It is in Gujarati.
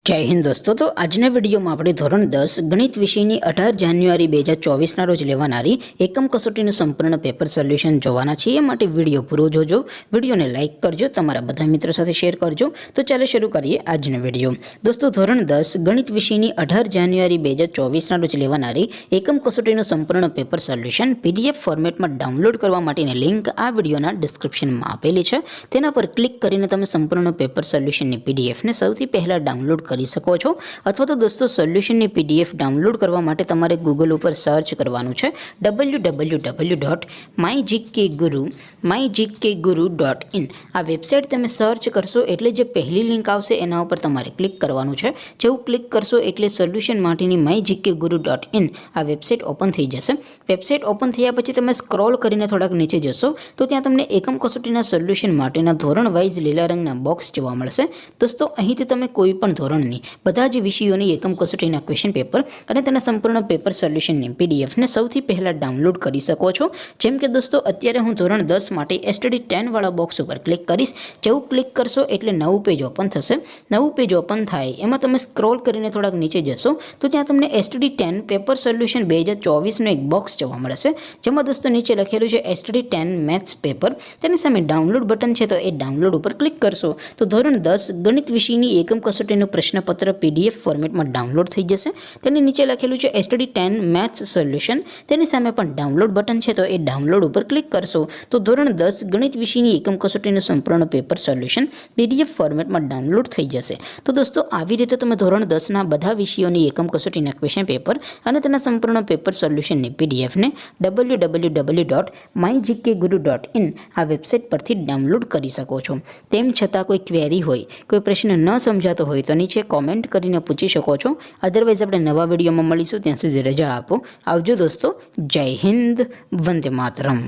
जय हिंद दोस्तों। तो आजना विडियो में આપણે ધોરણ 10 ગણિત વિષયની 18 જાન્યુઆરી 2024 ના રોજ લેવાનારી એકમ કસોટીનું સંપૂર્ણ પેપર સોલ્યુશન જોવાના છીએ। માટે વિડિયો પૂરો જોજો, વિડિયોને લાઈક કરજો, તમારા બધા મિત્રો સાથે શેર કરજો। તો ચાલો શરૂ કરીએ આજનો વિડિયો। દોસ્તો ધોરણ 10 ગણિત વિષયની 18 જાન્યુઆરી 2024 ના રોજ લેવાનારી એકમ કસોટીનું સંપૂર્ણ પેપર સોલ્યુશન પીડીએફ ફોર્મેટમાં ડાઉનલોડ કરવા માટેની લિંક આ વિડિયોના ડિસ્ક્રિપ્શનમાં આપેલી છે। તેના પર ક્લિક કરીને તમે સંપૂર્ણ પેપર સોલ્યુશનની પીડીએફને સૌથી પહેલા ડાઉનલોડ કરી શકો છો। અથવા તો દોસ્તો સોલ્યુશનની પીડીએફ ડાઉનલોડ કરવા માટે તમારે ગૂગલ ઉપર સર્ચ કરવાનું છે www.mygkguru.in। આ વેબસાઇટ તમે સર્ચ કરશો એટલે જે પહેલી લિંક આવશે એના ઉપર તમારે ક્લિક કરવાનું છે। જેવું ક્લિક કરશો એટલે સોલ્યુશન માટેની mygkguru.in આ વેબસાઇટ ઓપન થઈ જશે। વેબસાઇટ ઓપન થયા પછી તમે સ્ક્રોલ કરીને થોડાક નીચે જશો તો ત્યાં તમને એકમ કસોટીના સોલ્યુશન માટેના ધોરણ વાઇઝ લીલા રંગના બોક્સ જોવા મળશે। દોસ્તો અહીંથી તમે કોઈ પણ ધોરણની બધા જ વિષયોની એકમ કસોટીના ક્વેશ્ચન પેપર અને તેના સંપૂર્ણ પેપર સોલ્યુશનની પીડીએફને સૌથી પહેલાં ડાઉનલોડ કરી શકો છો। જેમ કે દોસ્તો અત્યારે હું ધોરણ 10 માટે એસટીડી 10 વાળા બોક્સ ઉપર ક્લિક કરીશ। જેવું ક્લિક કરશો એટલે નવું પેજ ઓપન થશે। નવું પેજ ઓપન થાય એમાં તમે સ્ક્રોલ કરીને થોડાક નીચે જશો તો ત્યાં તમને એસટીડી 10 પેપર સોલ્યુશન 2024નું એક બોક્સ જોવા મળશે। જેમાં દોસ્તો નીચે લખેલું છે એસટીડી 10 મેથ્સ પેપર। તેની સામે ડાઉનલોડ બટન છે તો એ ડાઉનલોડ ઉપર ક્લિક કરશો તો ધોરણ 10 ગણિત વિષયની એકમ કસોટીનું પ્રશ્નપત્ર પીડીએફ ફોર્મેટમાં ડાઉનલોડ થઈ જશે। તેની નીચે લખેલું છે એસટીડી 10 મેથ્સ સોલ્યુશન। તેની સામે પણ ડાઉનલોડ બટન છે તો એ ડાઉનલોડ ઉપર ક્લિક કરશો તો ધોરણ 10 ગણિત વિષયની એકમ કસોટીનું સંપૂર્ણ પેપર સોલ્યુશન પીડીએફ ફોર્મેટમાં ડાઉનલોડ થઈ જશે। તો દોસ્તો આવી રીતે તમે ધોરણ 10ના બધા વિષયોની એકમ કસોટીના ક્વેશ્ચન પેપર અને તેના સંપૂર્ણ પેપર સોલ્યુશનની પીડીએફને www.mygkguru.in આ વેબસાઇટ પરથી ડાઉનલોડ કરી શકો છો। તેમ છતાં કોઈ ક્વેરી હોય, કોઈ પ્રશ્ન ન સમજાતો હોય તો નીચે કોમેન્ટ કરીને પૂછી શકો છો। અધરવાઇઝ આપણે નવા વિડીયોમાં મળીશું, ત્યાં સુધી રજા આપો। આવજો દોસ્તો। જય હિન્દ, વંદે માતરમ।